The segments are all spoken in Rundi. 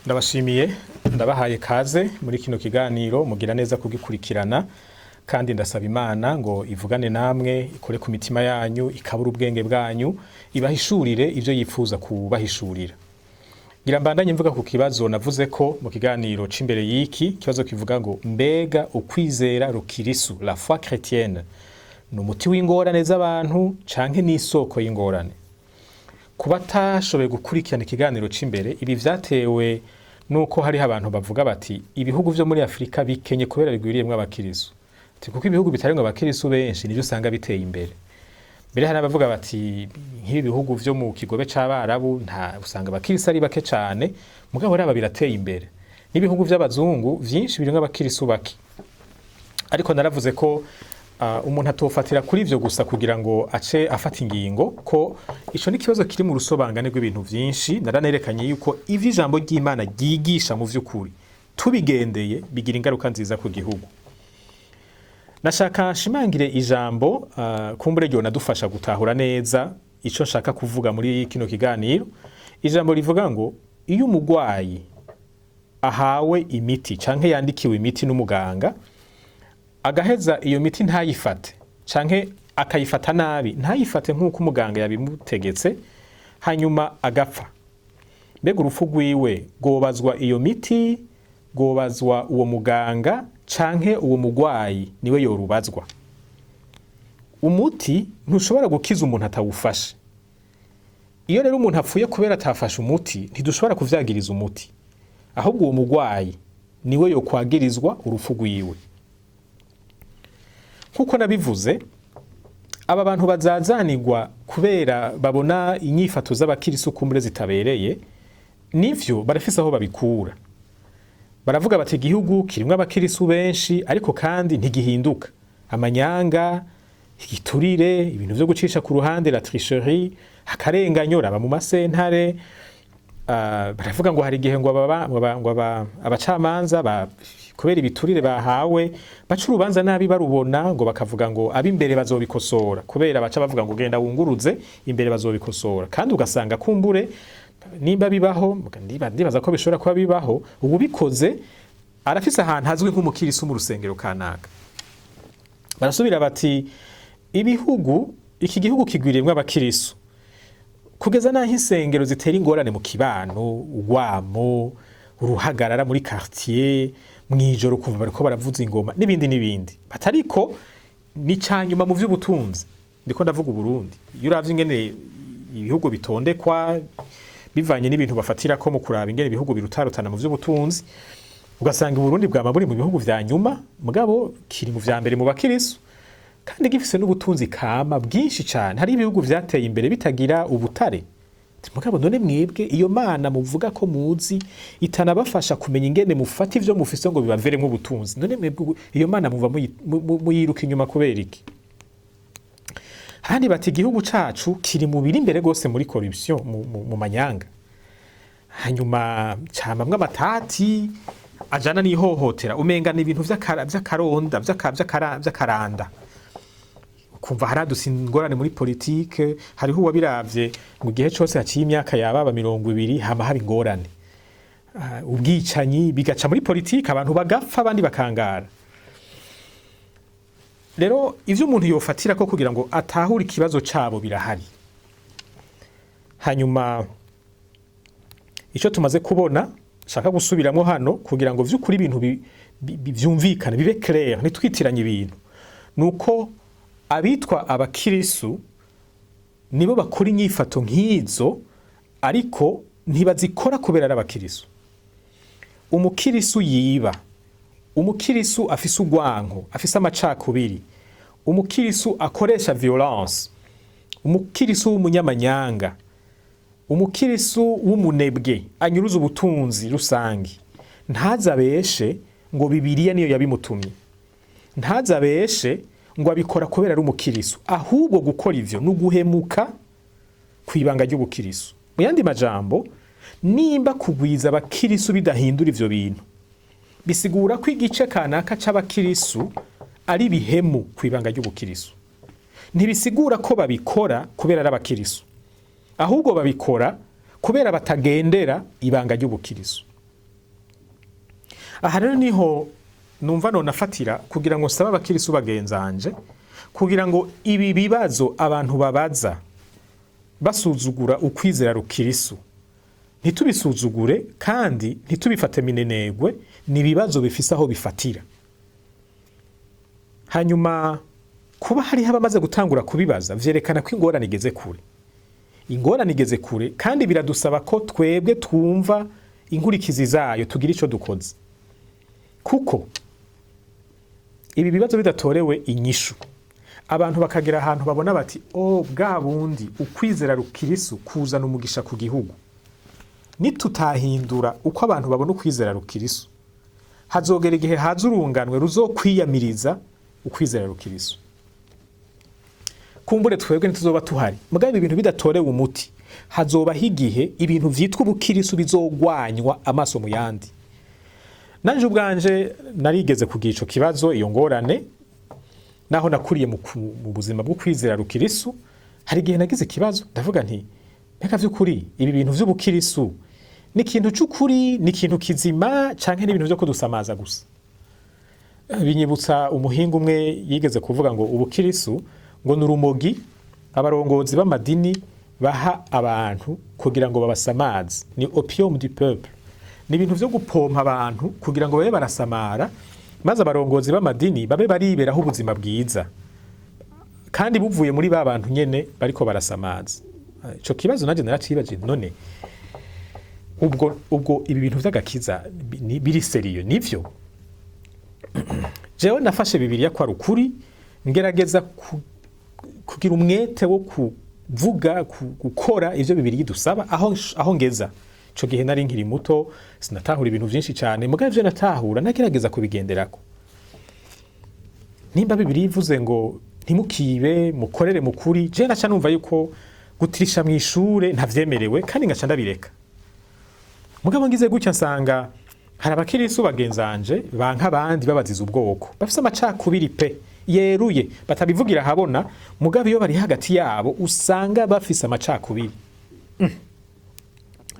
Ndabashimiye ndabahaye kaze muri kino kiganiro mugira neza kugikurikirana kandi ndasaba Imana ngo ivugane namwe ikore ku mitima yanyu ikabura ubwenge bwanyu ibahishurire ivyo yifuza kubahishurira. Ngira mbandanye mvuga ku kibazo navuze ko mu kiganiro c'imbere y'iki kibazo kivuga ngo mbega ukwizera rukristo la foi chrétienne n'umuti w'ingorane z'abantu canke n'isoko y'ingorane. Kuba tashoboye gukurikirana ikiganiro c'imbere ibi vyatewe nuko hariho abantu bavuga bati ibihugu vyo muri Afrika bikenye kubera bigwiriyemwo abakristo. Kuko ibihugu bitarenga abakristo benshi nivyo usanga biteye imbere. Mbere hari abavuga bati nk'ibi bihugu vyo mu kigobe c'abarabu nta usanga abakristo ari bake cane mugabo raba birateye imbere. N'ibihugu vy'abazungu vyinshi birimwo abakristo bake. Ariko naravuze ko umuntu atofatira kuri ivyo gusa kugira ngo ace afata ingingo ko ico ni kibazo kiri mu rusobangane rw'ibintu vyinshi. Naranerekanye yuko ivyo ijambo ry'Imana ryigisha mu vy'ukuri tubigendeye bigira ingaruka nziza ku gihugu. Nashaka nshimangire ijambo kumbure ryo nadufasha gutahura neza ico nshaka kuvuga muri kino kiganiro. Ijambo rivuga ngo iyo umugwayi ahawe imiti canke yandikiwe imiti n'umuganga agaheza iyo miti ntayifate canke akayifata nabi ntayifate nk'uko umuganga yabimutegetse hanyuma agapfa, mbega urupfu rwiwe gobazwa iyo miti, gobazwa uwo muganga canke uwo mugwayi niwe yorubazwa? Umuti ntushobora gukiza umuntu atawufashe. Iyo rero umuntu apfuye kubera atafashe umuti ntidushobora kuvyagiriza umuti, ahubwo uwo mugwayi niwe yokwagirizwa urupfu rwiwe. Nkuko nabivuze, aba bantu bazazanirwa kubera babona inyifato z'abakristo kumbure zitabereye, nivyo barafise aho babikura. Baravuga bati igihugu kirimwo abakristo benshi ariko kandi ntigihinduka. Amanyanga, igiturire, ibintu vyo gucisha ku ruhande, la tricherie, akarenganyo raba mu masentare. Baravuga ngo hari igihe ngo abacamanza kubera ibiturire bahawe baca urubanza nabi barubona ngo bakavuga ngo ab'imbere bazobikosora kubera baca bavuga ngo genda wunguruze imbere bazobikosora, kandi ugasanga kumbure nimba bibaho ndibaza ko bishobora kuba bibaho ubu bikoze arafise ahantu hazwi nk'umukristo mu rusengero kanaka. Barasubira bati iki gihugu kigwiriyemwo abakristo kugeza naho insengero zitera ingorane mu kibano, urwamo, uruhagarara muri quartier, mwijoro kumva bariko baravuza ingoma n'ibindi. Batariko ni canyuma mu vy'ubutunzi. Ndiko ndavuga Burundi. Iyo uravye ingene ibihugu bitondekwa bivanye n'ibintu bafatira ko mu kuraba ingene ibihugu birutarutana mu vy'ubutunzi, ugasanga Burundi bwama buri mu bihugu vya nyuma mugabo kiri mu vya mbere mu bakristo kandi gifise n'ubutunzi kama bwinshi cyane. Hari ibihugu vyateye imbere bitagira ubutare. Mugabo none mwebwe iyo Mana muvuga ko muzi itanabafasha kumenya ingene mufata ivyo mufise ngo bibaveremwo ubutunzi, none mwebwe iyo Mana muva muyiruka inyuma kubera iki? Handi bati igihugu cacu kiri mu biri imbere gose muri corruption, mu manyanga, hanyuma camamwe amatati ajana n'ihohotera umenga n'ibintu vy'akaronda vy'akaranda. Kumva haradusa ingorane muri politike, hariho uwabiravye mu gihe cyose haciye imyaka yababa 20 hama haba ingorane, ubwicanyi bigaca muri politike, abantu bagapfa abandi bakangara. Rero ivyo umuntu yofatira ko kugira ngo atahure ikibazo cabo birahari. Hanyuma ico tumaze kubona shaka gusubiramwo hano kugira ngo vy'ukuri ibintu vyumvikane bibe clair, nitwitiranye ibintu, nuko abitwa abakristo nibo bakora inyifato nk'izo ariko ntibazikora kubera ari abakristo. Umukristo yiba, umukristo afise urwanko, afise amacakubiri, umukristo akoresha violence, umukristo w'umunyamanyanga, umukristo w'umunebwe anyuruza ubutunzi rusangi, ntazabeshe ngo Bibiliya niyo yabimutumye, ntazabeshe ngo abikora kubera ari umukristo, ahubwo gukora ivyo n'uguhemuka kwibanga ry'ubukristo. Mu yandi majambo, nimba kugwiza abakristo bidahindura ivyo bintu, bisigura ko igice kanaka c'abakristo ari bihemu kwibanga ry'ubukristo. Ntibisigura ko babikora kubera ari abakristo, ahubwo babikora kubera batagendera ibanga ry'ubukristo. Aha rero niho numva none afatira kugira ngo sabe abakristo bagenzanje, kugira ngo ibi bibazo abantu babaza basuzugura ukwizera rukristo ntitubisuzugure kandi ntitubifate minenegwe, ni ibibazo bifise aho bifatira. Hanyuma kuba hariho abamaze gutangura kubibaza vyerekana ko ingorane igeze kure. Ingorane igeze kure kandi biradusaba ko twebwe twumva inkurikizi zayo, tugira ico dukoze. Kuko ibi bibazo bidatorewe inyishu, abantu bakagera ahantu babona bati bwa bundi ukwizera rukristo kuzana umugisha ku gihugu. Nitutahindura uko abantu babona ukwizera rukristo, hazogera igihe haza urunganwe ruzokwiyamiriza ukwizera rukristo. Kumbure twebwe ntituzoba tuhari, mugabe ibintu bidatorewe umuti, hazoba higihe ibintu vyitwa ubukristo bizogwanywa amaso mu yandi. Nanje ubwanje narigeze kugira ico kibazo, iyo ngorane, naho nakuriye mu buzima bwo kwizera rukristo. Hari igihe nagize ikibazo ndavuga nti mbega vy'ukuri ibi bintu vy'ubukristo ni ikintu c'ukuri, ni ikintu kizima canke ni ibintu vyo kudusamaza gusa. Binyibutsa umuhinga umwe yigeze kuvuga ngo ubukristo ngo nurumogi abarongozi b'amadini baha abantu kugira ngo babasamaze, ni opium du peuple. Ni ibintu vyo gupompa abantu kugira ngo babe barasamara, maze abarongozi b'amadini babe bariberaho ubuzima bwiza, kandi buvuye muri ba bantu nyene bariko barasamaza. Ico kibazo naje naracibaje, none ubwo ibi bintu vy'agakiza biri seriyo nivyo? Jewe nafashe Bibiliya kwa rukuri, ngerageza kugira umwete wo kuvuga, gukora ivyo Bibiliya idusaba aho ngeza. Ico gihe nari nkiri muto, sinatahura ibintu vyinshi cyane, mugabe ivyo natahura nagerageza kubigenderako. Nimba Bibiliya ivuze ngo ntimukibe, mukorere mukuri, je naca numva yuko gutirisha mu ishure ntavyemerewe kandi ngaca ndabireka. Mugabo ngize gutya nsanga hari abakristo bagenzanje banka abandi babaziza ubwoko, bafise amacakubiri pe yeruye, batabivugira habona, mugabo iyo bari hagati yabo usanga bafise amacakubiri.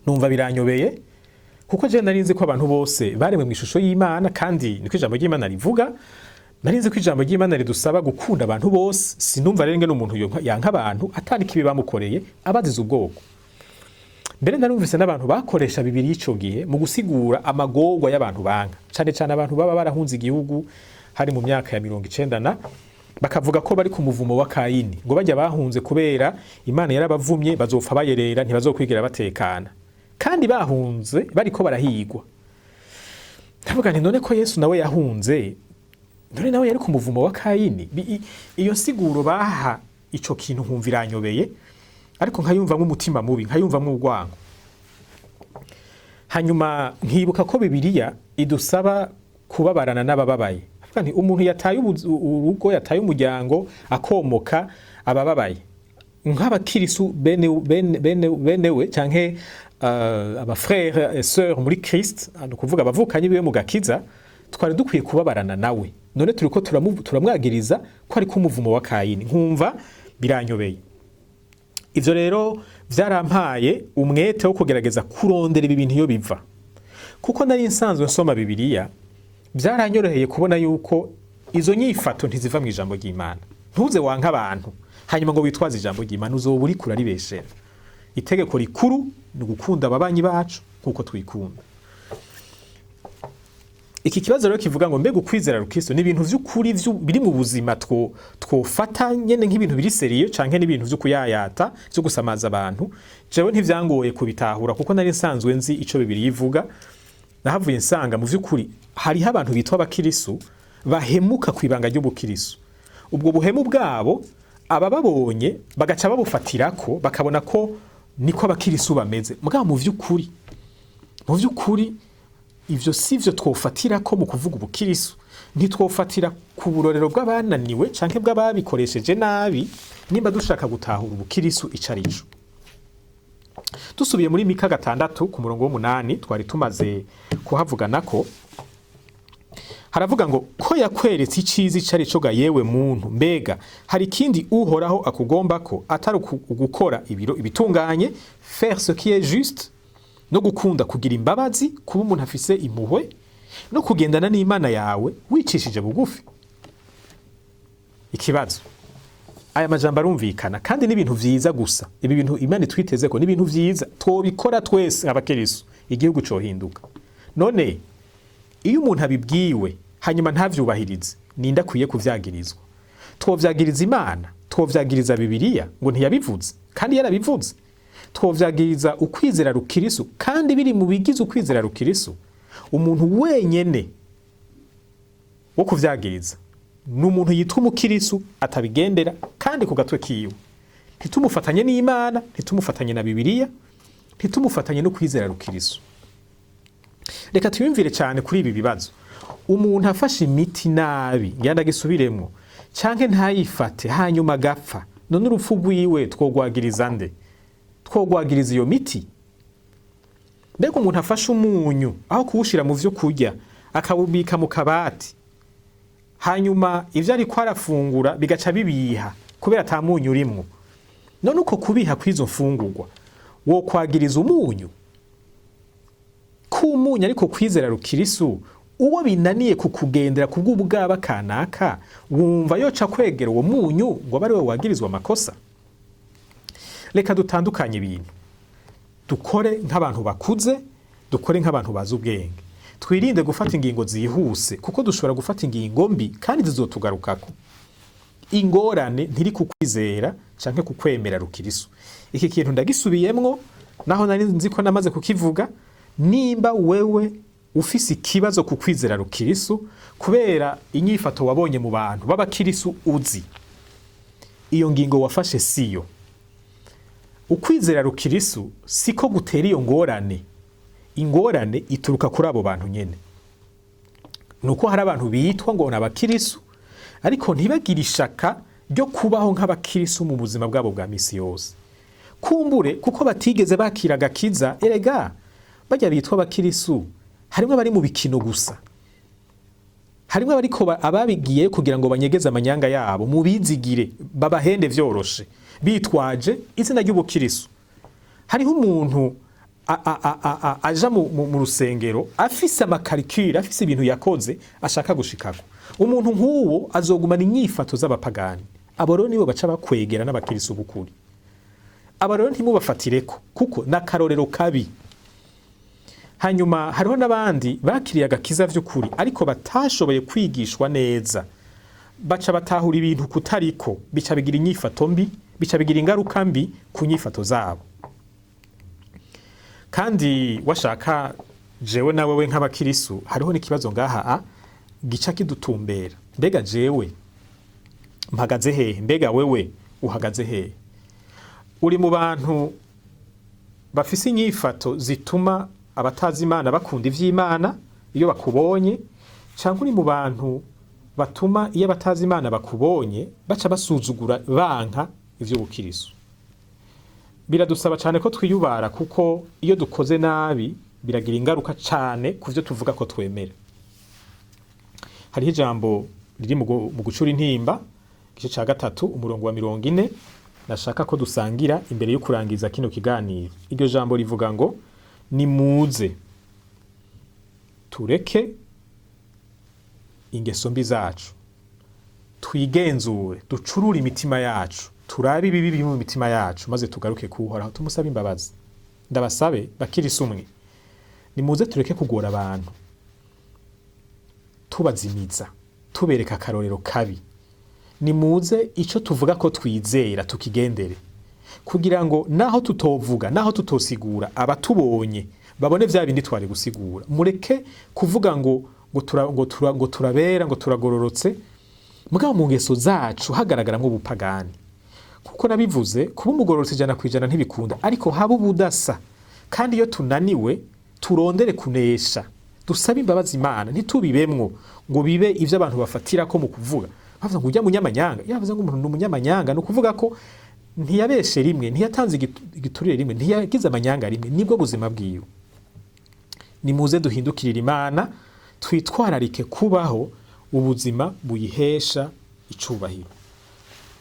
Numva biranyobeye, kuko je narinzi ko abantu bose baremwe mu ishusho y'Imana, kandi niko ijambo ry'Imana rivuga. Narinzi ko ijambo ry'Imana ridusaba gukunda abantu bose. Sinumva rero ngene umuntu yanka abantu atari kibi bamukoreye abaziza ubwoko. Mbere narumvise n'abantu bakoresha Bibiliya ico gihe mu gusigura amagorwa y'abantu banka, cane cane abantu baba barahunze igihugu hari mu myaka ya 90, bakavuga ko bari ku muvumo wa Kayini, ngo bajya bahunze kubera Imana yarabavumye bazopfa bayerera, ntibazokwigira batekana, kandi bahunze bariko barahigwa. Ndavuga nti none ko Yesu nawe yahunze, none nawe yari ku muvumo wa Kayini? Iyo siguro baha ico kintu nkumva iranyobeye, ariko nkayumva nk'umutima mubi, nkayumva nk'urwango. Hanyuma nkibuka ko Bibiliya idusaba kubabarana n'abababaye. Avuga nti umuntu yataye urugo, yataye umuryango, akomoka abababaye, nk'abakristo benewe canke abafrères et sœurs muri Christ, kuvuga abavukanye biwe mu gakiza, twari dukwiye kubabarana nawe. None turiko turamwagiriza ko ari ku muvumo wa Kayini. Nkumva biranyobeye. Ivyo rero vyarampaye umwete wo kugerageza kurondera ibi bintu iyo biva, kuko nari nsanzwe nsoma Bibiliya. Byaranyoroheye kubona yuko izo nyifato ntiziva mu ijambo ry'Imana. Ntuze wanka abantu hanyuma ngo witwaze ijambo ry'Imana, uzoba uri kuraribeshera. Itegeko rikuru ni gukunda ababanyi bacu nkuko twikunda. Iki kibazo rero kivuga ngo mbega ukwizera rukristo ni ibintu vy'ukuri biri mu buzima twofata nyene nk'ibintu biri seriyo canke n'ibintu vyo kuyayata vyo gusamaza abantu. Jewe ntivyangoye kubitahura kuko nari nsanzwe nzi ico Bibiliya ivuga. Nahavuye nsanga mu vy'ukuri hariho abantu bitwa abakristo bahemuka kwibanga ry'ubukristo. Ubwo buhemu bwabo abababonye bagaca babufatirako, bakabona ko niko abakristo bameze. Mugabo mu vy'ukuri ivyo sivyo twofatira ko mu kuvuga ubukristo. Ntitwofatira ku burorero bw'abananiwe canke bw'ababikoresheje nabi, nimba dushaka gutahura ubukristo icarico. Dusubiye muri Mika 6 ku murongo w'8 twari tumaze kuhavugana ko haravuga ngo ko yakweretse icizi icari co ga yewe muntu, mbega hari ikindi uhoraho akugomba ko atari gukora ibitunganye, faire ce qui est juste, no gukunda kugira imbabazi, kuba umuntu afise impuhwe, no kugendana n'Imana yawe wicishije bugufi. Ikibazo, aya majambo arumvikana kandi n'ibintu vyiza gusa. Ibi bintu Imana twitezeko n'ibintu vyiza, twobikora twese abakristu, igihugu cohinduka. None iyo umuntu abibwiwe hanyuma ntavyubahirize, ninda kwiye kuvyagirizwa? Twovyagiriza Imana, twovyagiriza Bibiliya ngo ntiyabivuze kandi yarabivuze? Twovyagiriza ukwizera rukristo kandi biri mu bigize ukwizera rukristo? Umuntu wenyene wo kuvyagiriza n'umuntu yitwa umukristo atabigendera kandi ku gatwe kiwe. Ntitumufatanye n'Imana, ntitumufatanye na Bibiliya, ntitumufatanye no kwizera rukristo. Reka tuyumvire cyane kuri ibi bibazo. Umuntu afashe imiti nabi, ngenda gisubiremo, canke ntayifate hanyuma gapfa, none urupfu rwiwe twogwagiriza nde? Twogwagiriza iyo miti? Mbega umuntu afashe umunyu aho kuwushira mu vyo kurya akawubika mu kabati, hanyuma ivyo ariko arafungura bigaca bibiha kubera ata munyu urimwo, none uko kubiha kw'izo mfungurwa wo kwagiriza umunyu? Kumunyu ariko kwizera rukristo uwo binaniye kukugendera kubw'ubwaba kanaka, wumva yoca kwegera uwo munyu ngo bari we wagirizwa amakosa? Reka dutandukanye ibintu, dukore nk'abantu bakuze, dukore nk'abantu bazi ubwenge, twirinde gufata ingingo zihuse kuko dushobora gufata ingingo mbi kandi zizotugarukako. Ingorane ntiri kukwizera canke kukwemera rukristo. Iki kintu ndagisubiyemwo naho nari nzi ko namaze kukivuga. Nimba wewe ufise ikibazo ku kwizera rukristo kubera inyifato wabonye mu bantu b'abakristo uzi, iyo ngingo wafashe siyo. Ukwizera rukristo siko gutera iyo ngorane. Ingorane ituruka kuri abo bantu nyene. Nuko hari abantu bitwa ngo n'abakristo ariko ntibagire ishaka ryo kubaho nk'abakristo mu buzima bwabo bwa misi yose. Kumbure kuko batigeze bakira agakiza. Erega bajya bitwa abakristo harimwe bari mu bikino gusa, harimwe bariko ababigiye kugira ngo banyegeze amanyanga yabo, mu bizigire babahende vyoroshe bitwaje izina ry'ubukristo. Hariho umuntu aja mu rusengero afise amakarikire, afise ibintu yakoze ashaka gushikako. Umuntu nk'uwo azogumana inyifato z'abapagani. Abo rero nibo baca bakwegera n'abakristo bukuri. Abo rero ntimubafatireko kuko nakarorero kabi. Hanyuma hariho n'abandi bakiriye agakiza vy'ukuri ariko batashoboye kwigishwa neza, baca batahura ibintu kutariko, bica bigira inyifato mbi, bica bigira ingaruka mbi ku nyifato zabo. Kandi washaka jewe na wewe nk'abakristo hariho n'ikibazo ngaha gica kidutumbera. Mbega jewe mpagaze hehe? Mbega wewe uhagaze hehe? Uri mu bantu bafise inyifato zituma abatazi Imana bakunda ivy'Imana iyo bakubonye, canke uri mu bantu batuma iyo abatazi Imana bakubonye baca basuzugura banka ivy'ubukristo? Biradusaba cyane ko twiyubara kuko iyo dukoze nabi biragira ingaruka cyane kuvyo tuvuga ko twemera. Hariho ijambo riri mu gucura intimba igice ca 3 umurongo wa 40 nashaka ko dusangira imbere yo kurangiza kino kiganiro. Iryo jambo rivuga ngo nimuze tureke ingeso mbi zacu, twigenzure, ducurure imitima yacu, turabe ibibi biri mu mitima yacu, maze tugaruke kuhoraho tumusabe imbabazi. Ndabasabe bakristo umwe, nimuze tureke kugora abantu, tubazimiza, tubereka akarorero kabi. Nimuze ico tuvuga ko twizera tukigendere, kugira ngo naho tutovuga, naho tutosigura, abatubonye babone vya bindi twari gusigura. Mureke kuvuga ngo turabera, ngo turagororotse, mugabo mu ngeso zacu hagaragaramwo ubupagani. Kuko nabivuze kuba umugororotse 100% ntibikunda, ariko haba ubudasa. Kandi iyo tunaniwe turondere kunesha, dusabe imbabazi Imana, ntitubibemwo ngo bibe ivyo abantu bafatira ko mu kuvuga. Bavuga ngo ujya munyamanyanga, yavuze ngo umuntu n'umunyamanyanga, no kuvuga ko ntiyabeshe rimwe, ntiyatanze igiturire rimwe, ntiyagize amanyanga rimwe, nibwo buzima bwiwe. Nimuze duhindukirira Imana, twitwararike kubaho ubuzima buyihesha icubahiro.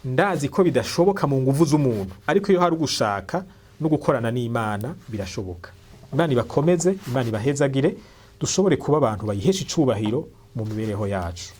Ndazi ko bidashoboka mu nguvu z'umuntu, ariko iyo hari ugushaka no gukorana n'Imana birashoboka. Imana ibakomeze, Imana ibahezagire, dushobore kuba abantu bayihesha icubahiro mu mibereho yacu.